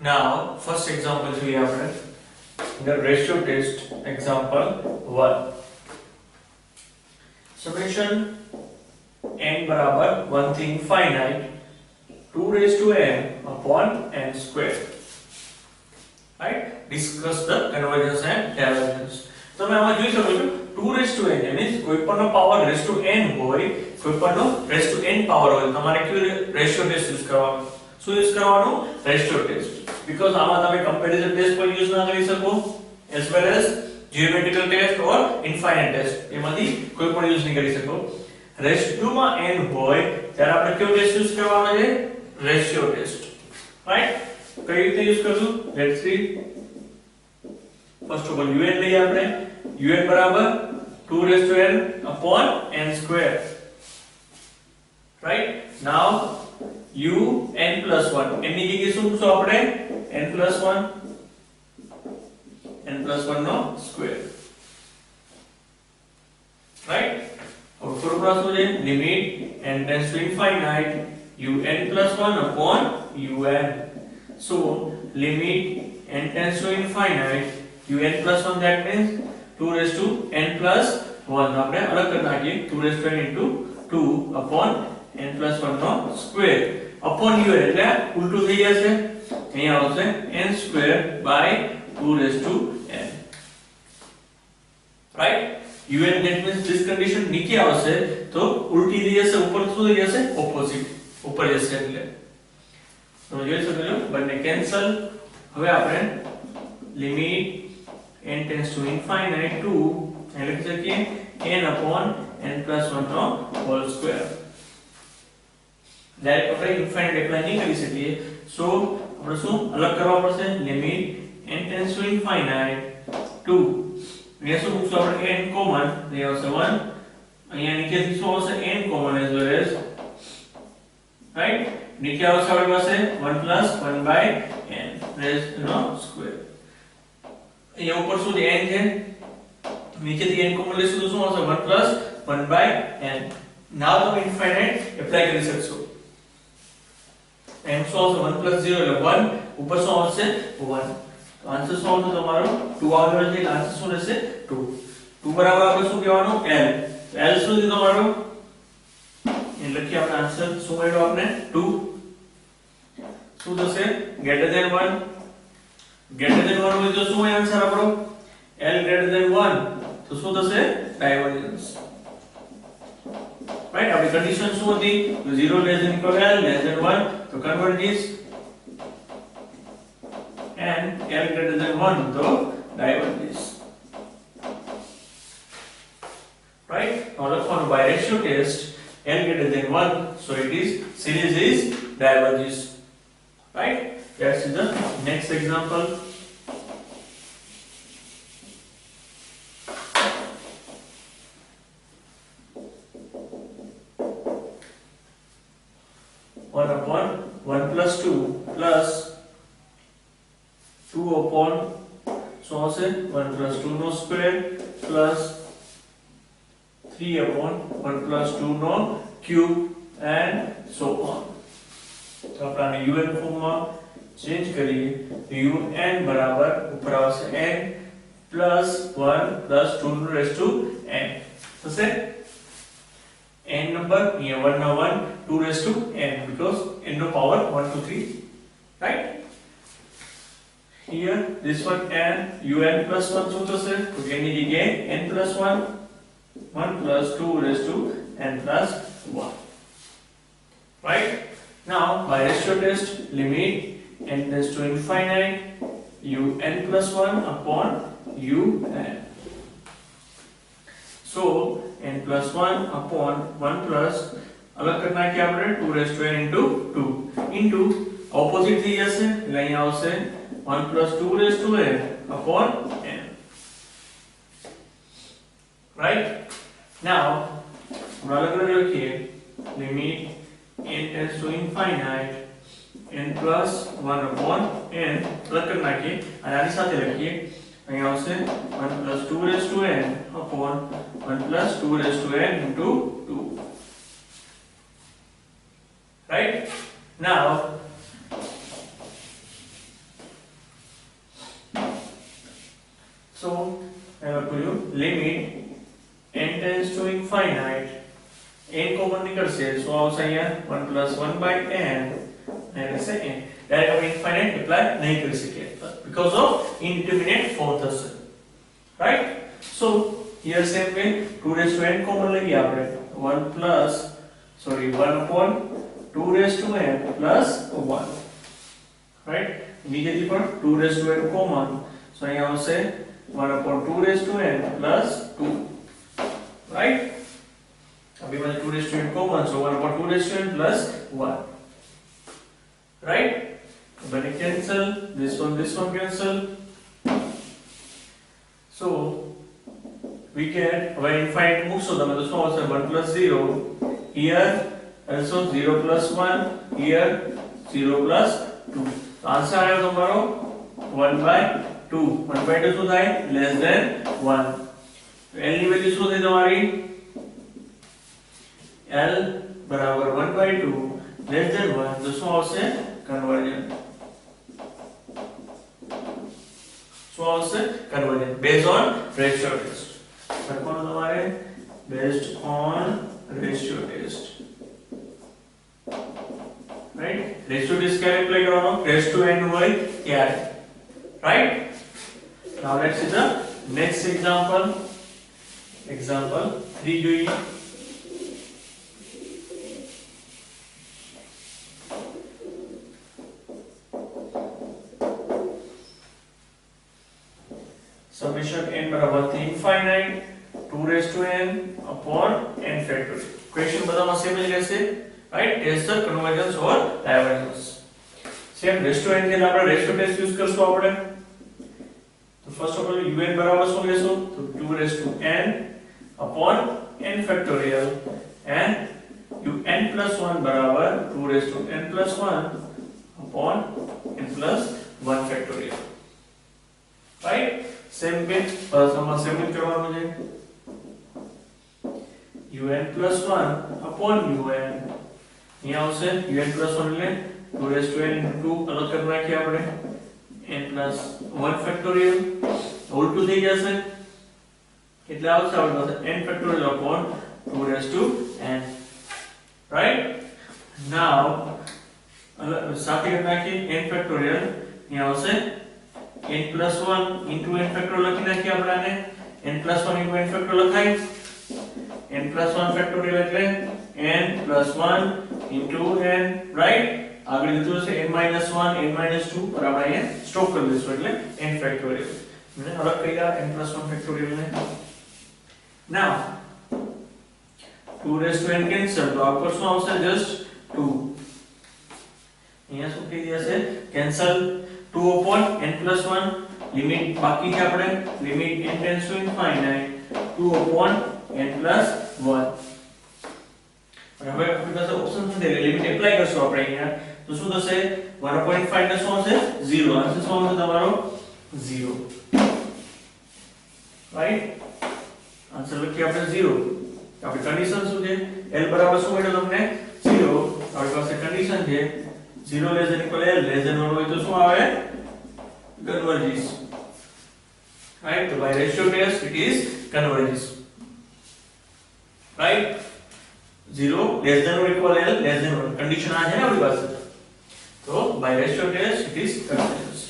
Now, first example જોઈએ આપણે the ratio test example 1. Summation n બરાબર 1 થી infinite 2 raised to n upon n square. Right? Discuss the convergence and divergence. તમે આમાં જોઈ શકો છો 2 raised to n means કોઈ પણનો પાવર raised to n હોય, કોઈ પણનો raised to n પાવર હોય, તમારે કયું રેશિયો ટેસ્ટ યુઝ કરવાનો? શું યુઝ કરવાનું? Ratio test. Because આમાં તમે comparison test પણ યુઝ ના કરી શકો as well as geometrical test or infinite test એમાંથી કોઈ પણ યુઝ નહીં કરી શકો. રેશિયો માં n હોય ત્યારે આપણે કયો ટેસ્ટ યુઝ કરવાનો છે? Ratio test. રાઈટ? કઈ રીતે યુઝ કરશું? Let's see. First of all un લઈએ આપણે. un બરાબર 2 raised to n upon n square. Right? Now u n plus 1 n ની જગ્યાએ શું મૂકશું આપણે? n plus 1 નો સ્ક્વેર. રાઈટ? હવે ફોર્મ્યુલા શું છે? Limit n tends to infinite un plus 1 upon un. So limit n tends to infinite un plus 1, that means 2 raised to n plus 1. આપણે અલગ કરી નાખીએ 2 raised to n into 2 upon n plus 1 no square upon un એટલે ઉલટું થઈ જશે. અહીંયા આવશે n square by 2 raised to n. Right? un that means this condition નીચે આવશે તો ઉલટી થઈ જશે, ઉપર શું થઈ જશે? ઓપોઝિટ ઉપર જશે. એટલે તમે જોઈ શકો છો બંને કેન્સલ. હવે આપણે limit n tends to infinite 2 એટલે લખી શકીએ n upon n plus 1 નો હોલ સ્ક્વેર. ડાયરેક્ટ આપણે ઇન્ફાઇનાઇટ એપ્લાય નહીં કરી શકીએ, સો આપણે શું અલગ કરવા પડશે? Limit n tends to infinite 2 અહીંયા શું મૂકશું આપણે? n કોમન અહીંયા આવશે 1, અહીંયા નીચેથી શું આવશે? n common as well as right. નીચે આવશે આપણી પાસે 1 plus 1 by n raised નો સ્ક્વેર. અહીંયા ઉપર શું છે? n છે, નીચેથી n કોમન લેશું તો શું આવશે? 1 plus 1 by n. નાવ તમે ઇન્ફાઇનાઇટ એપ્લાય કરી શકશો. n શું આવશે? 1 plus 0 એટલે 1, ઉપર શું આવશે? 1. તો આન્સર શું આવશે તમારો? 2 આવ્યો છે. આન્સર શું રહેશે? 2. 2 બરાબર આપણે શું કહેવાનું? l. l શું છે તમારો? એ લખીએ આપણે આન્સર. શું મળ્યો આપણે? 2. શું થશે? Greater than 1. ગ્રેટર ધેન 1 હોય તો શું હોય આન્સર આપણો? l greater than 1. તો શું થશે? ડાયવર્જન્સ. રાઈટ? આપણી કન્ડિશન શું હતી? 0 less than equal l less than 1 તો converges and l greater than 1 તો diverges. Right? Now લખવાનું by ratio test l greater than 1, so it is series is diverges. Right? That's the next example. One upon 1 plus 2 plus 2 upon so also 1 plus 2 no square plus 3 upon 1 plus 2 no cube and so on. तो अपना un form में change करिए तो un बराबर ऊपर आवશે n plus 1 plus 2 raised to n. तो से n number here 1 now 1 2 raised to n because n no power 1 2 3. Right? Here this one n un plus 1 so to say to n is again n plus 1 1 plus 2 raised to n plus 1. Right? Now by ratio test limit n tends to infinite un plus 1 upon un. So n plus 1 upon 1 plus अलग करना है क्या આપણે 2 raised to n into 2 into opposite થઈ જશે એટલે અહીંયા આવશે 1 plus 2 raised to n upon n. Right? Now अलग करके रखिए limit n tends to infinite n plus 1 upon n अलग करना है અને આની સાથે લખીએ અહીંયા આવશે 1 plus 2 raised to n upon 1 plus 2 raised to n into 2. Right? Now n common નીકળશે so આવશે અહીંયા 1 + 1 by n minus n direct આપણે ઇન્ફાઇનાઇટ એપ્લાય નહીં કરી શકીએ because of indeterminate form થશે right so here same way 2 raised to n common લઈએ આપણે 1 upon 2 raised to n plus 1 right immediately for 2 raised to n common so અહીંયા આવશે 1 upon 2 raised to n plus 2 right अभी में 2 raised to n common so 1 upon 2 raised to n plus 1 right when it cancel this one cancel so we get when infinite moves so the so also 1 plus 0 here also 0 plus 1 here 0 plus 2 तो answer आएगा तुम्हारा 1 by 2 1 by 2 શું થાય less than 1 तो l ની value શું થઈ તમારી l બરાબર 1 by 2 less than 1 તો શું આવશે કન્વર્જન શું આવશે conversion based on ratio test લખવાનું તમારે based on ratio test right ratio test ક્યારે એપ્લાય કરવાનો raised to n હોય ત્યારે right now let's see the next example 3 જોઈએ summation n બરાબર થી infinite 2 raised to n upon n factorial question બધામાં સેમ જ રહેશે right test the convergence or divergence same raised to n કે આપણે ratio test use કરશું આપણે તો first of all un બરાબર શું લેશું તો 2 raised to n upon n factorial and un plus 1 બરાબર 2 raised to n plus 1 upon n plus 1 factorial right same bit સમાન same bit કરવાનું છે un plus 1 upon un અહીંયા આવશે un plus 1 એટલે 2 raised to n into 2 અલગ કરી નાખીએ આપણે n plus 1 factorial ઉલટું થઈ જશે એટલે આવશે આપણી પાસે n factorial upon 2 raised to n right now સાથે કરી નાખીએ n factorial અહીંયા આવશે n plus 1 into n factorial લખી નાખીએ આપણે આને n plus 1 into n factorial લખાય n plus 1 factorial એટલે n plus 1 into n right આગળ લીધું છે n minus 1 n minus 2 પર આપણે અહીંયા સ્ટોપ કરી દઈશું એટલે n factorial ને અલગ કર્યા n plus 1 factorial ને now 2 raised to n cancel તો આ પર શું આવશે just 2 અહીંયા શું થઈ જશે cancel 2 upon n plus 1 limit બાકી છે આપણે limit n tends to infinite 2 upon n plus 1 હવે આપણી પાસે ઓપ્શન છે એટલે લિમિટ એપ્લાય કરશું આપણે અહીંયા તો શું થશે 1.5 ને શું હશે 0 આન્સર શું આવશે તમારો 0 રાઈટ આન્સર લખીએ આપણે 0 આપણી કન્ડિશન શું છે l બરાબર શું મળ્યો તમને 0 આપણી પાસે કન્ડિશન છે 0 less than equal l less than 1 હોય તો શું આવે converges right so by ratio test it is converges right 0 less than or equal l less than 1 condition आ है ना अपनी पास तो by ratio test it is convergence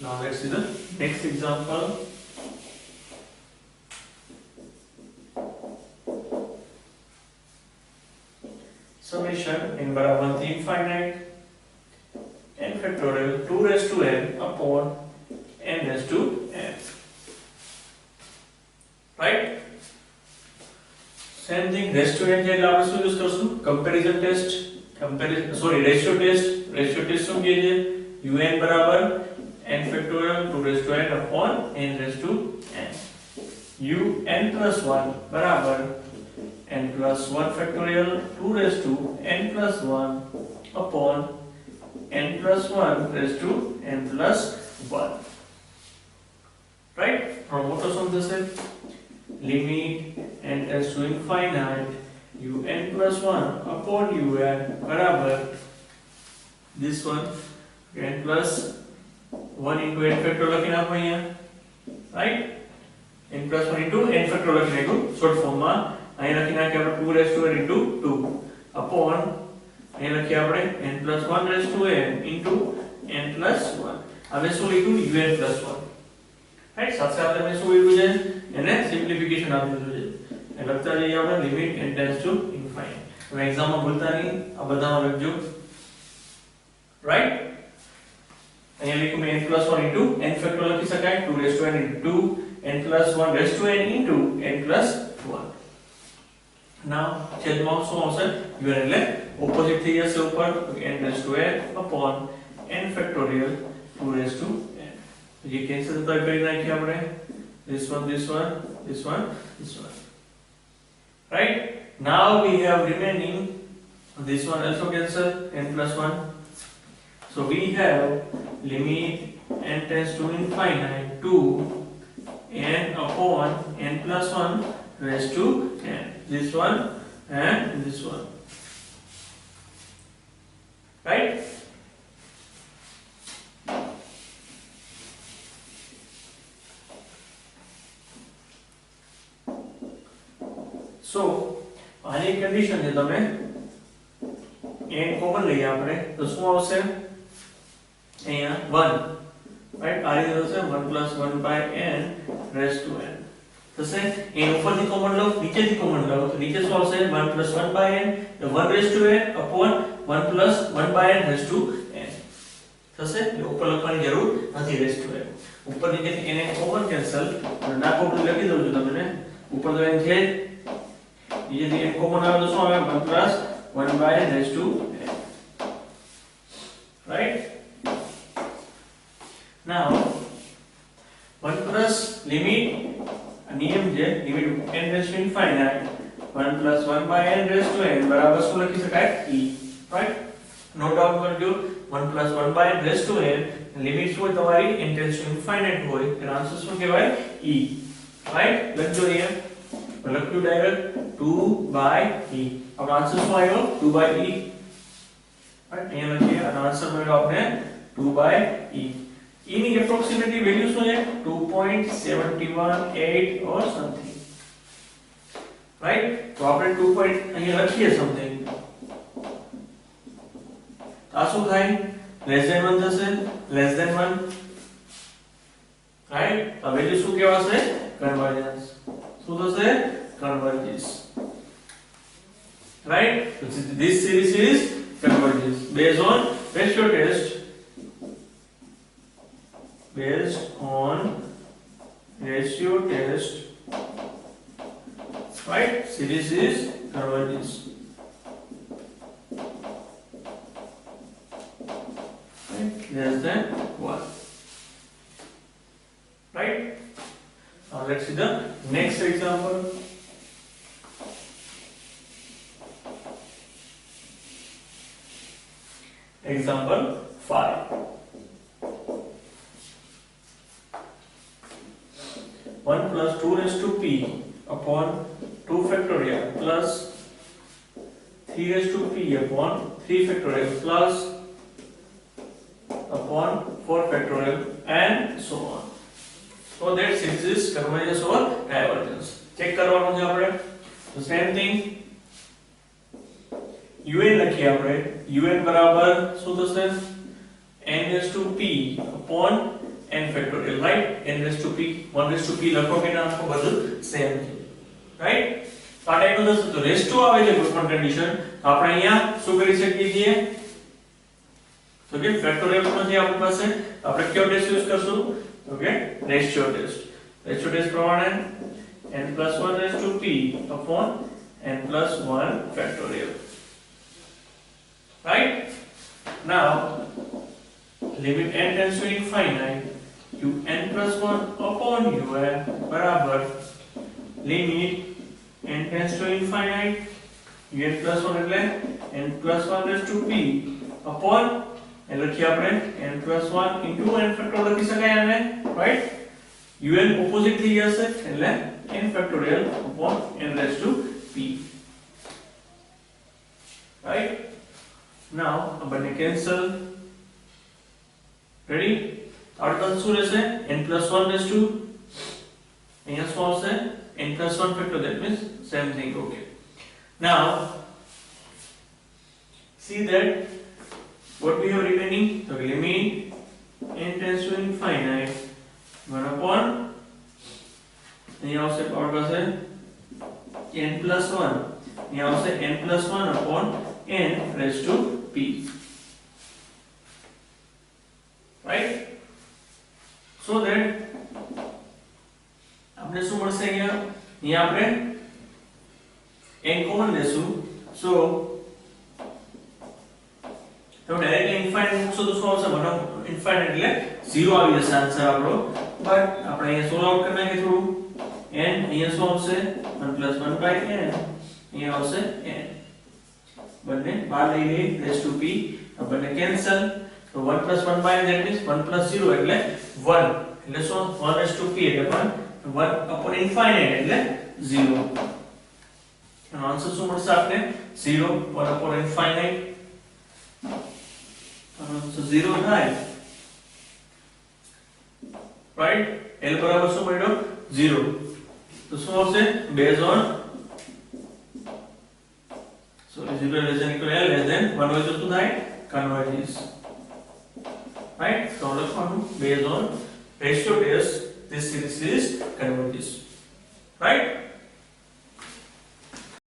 now let's see the next example summation n बराबर 1 to infinite n factorial 2 raised to n upon n raised to n right same thing raised to n એટલે આપણે શું use કરશું comparison test ratio test શું કહે છે un બરાબર n factorial 2 raised to n upon n raised to n un plus 1 બરાબર n plus 1 factorial 2 raised to n plus 1 upon n plus 1 raised to n plus 1 right from what is on this side limit n tends to infinite un plus 1 upon un बराबर this one n plus 1 into n factorial લખી નાખો અહીંયા right n plus 1 into n factorial લખી નાખો short form માં અહીં લખી નાખીએ આપણે 2 rays two n into 2 upon અહીં લખીએ આપણે n plus 1 raised to n into n plus 1 હવે શું લીધું un plus 1 રાઈટ સાથે સાથે આપણે શું લીધું છે એને સિમ્પ્લિફિકેશન આપી દીધું છે એ લખતા જઈએ આપણે limit n tends to infinite હવે એક્ઝામમાં ભૂલતા નહીં આ બધામાં લખજો રાઈટ અહીંયા લખ્યું મેં n plus 1 into n factorial લખી શકાય 2 raised to n into 2 n plus 1 raised to n into n plus 1 now છેદમાં શું આવશે un એટલે opposite થઈ જશે ઉપર n raised to n upon n factorial 2 raised to n ये कैंसिल तो કરી નાખીએ આપણે this one this one this one this one right now we have remaining this one also cancel n plus 1 so we have limit n tends to infinite to n upon n plus 1 raised to n this one and this one right so આની condition છે તમે n common લઈએ આપણે તો શું આવશે અહીંયા 1 right આ રીતે થશે 1 plus 1 by n raised to n થશે n ઉપરથી કોમન લો નીચેથી કોમન લો તો નીચે શું આવશે 1 plus 1 by n તો 1 raised to n upon 1 plus 1 by n raised to n થશે એટલે ઉપર લખવાની જરૂર નથી raised to n ઉપર નીચેથી n કોમન કેન્સલ ના કોમન લખી દઉં છું તમને ઉપર તો n છે ये n कॉमन आवे तो શું આવે 1 plus 1 by n raised to n right now 1 plus limit નિયમ છે limit n raised to infinite 1 plus 1 by n raised to n બરાબર શું લખી શકાય e right નોટ ડાઉન કરજો 1 plus 1 by n raised to n limit શું હોય તમારી n tends to infinite હોય એનો આન્સર શું કહેવાય e right લખજો અહીંયા લખ્યું ડાયરેક્ટ 2 by e अब आंसर શું આવ્યો 2 by e રાઈટ અહીંયા લખીએ અને આન્સર મળ્યો આપણે 2 by e e ની એપ્રોક્સિમેટલી વેલ્યુ શું છે 2.718 or something રાઈટ તો આપણે 2. અહીંયા લખીએ સમથિંગ આ શું થાય લેસ ધેન 1 થશે લેસ ધેન 1 રાઈટ આ વેલ્યુ શું કહેવાશે કન્વર્જન્સ શું થશે converges right so this series is converges based on ratio test right series is converges right less than 1 right now let's see the next example example 5 1 plus 2 raised to p upon 2 factorial plus 3 raised to p upon 3 factorial plus upon 4 factorial and so on so that series is convergence or divergence check કરવાનું છે આપણે so same thing un લખીએ આપણે un બરાબર શું થશે n raised to p upon n factorial right n raised to p 1 raised to p લખો કે ના લખો બધું સેમ છે રાઈટ આ ટાઈપનું થશે તો raised to આવે છે કોઈ પણ કન્ડિશન આપણે અહીંયા શું કરી શકીએ છીએ તો કે ફેક્ટોરિયલ નથી આપણી પાસે આપણે કયો ટેસ્ટ યુઝ કરશું તો કે રેશિયો ટેસ્ટ પ્રમાણે n plus 1 raised to p upon n plus 1 factorial right now limit n tends to infinite un plus 1 upon un બરાબર limit n tends to infinite un plus 1 એટલે n plus 1 raised to p upon એ લખીએ આપણે n plus 1 into n factorial લખી શકાય આને right un opposite થઈ જશે એટલે n factorial upon n raised to p right now આ બંને cancel ready આઉટકમ શું રહેશે n plus 1 raised to અહીંયા શું આવશે n plus 1 factorial that means same thing. Okay, now see that what we have remaining. So limit n tends to infinite 1 upon અહીંયા આવશે power પાસે n plus 1 અહીંયા આવશે n plus 1 upon n raised to p, right? So that આપણે શું મળશે અહીંયા આપણે n કોમન લેશું. So તો ડાયરેક્ટ ઇન્ફાઇનાઇટ મૂકશો તો શું આવશે? 1 ઇન્ફાઇનાઇટ એટલે 0 આવી જશે આન્સર આપણો. બટ આપણે અહીંયા સોલ્વ આઉટ કરી નાખીએ થોડું. n અહીંયા શું આવશે? 1 plus 1 by n અહીંયા આવશે n. બંને બહાર લઈ લઈએ રેઝ ટુ p. તો બંને કેન્સલ. તો 1 plus 1 by n that means 1 plus 0 એટલે 1. એટલે શું? 1 raised to p એટલે પણ 1 upon infinite એટલે 0. એનો આન્સર શું મળશે આપને? 0 1 upon infinite. So 0 થાય, right? L બરાબર શું મળ્યો? 0. તો શું આવશે? Base on so is equal less than equal L less than 1 હોય તો શું થાય? Converges, right? So લખવાનું based on ratio test this series is converges, right?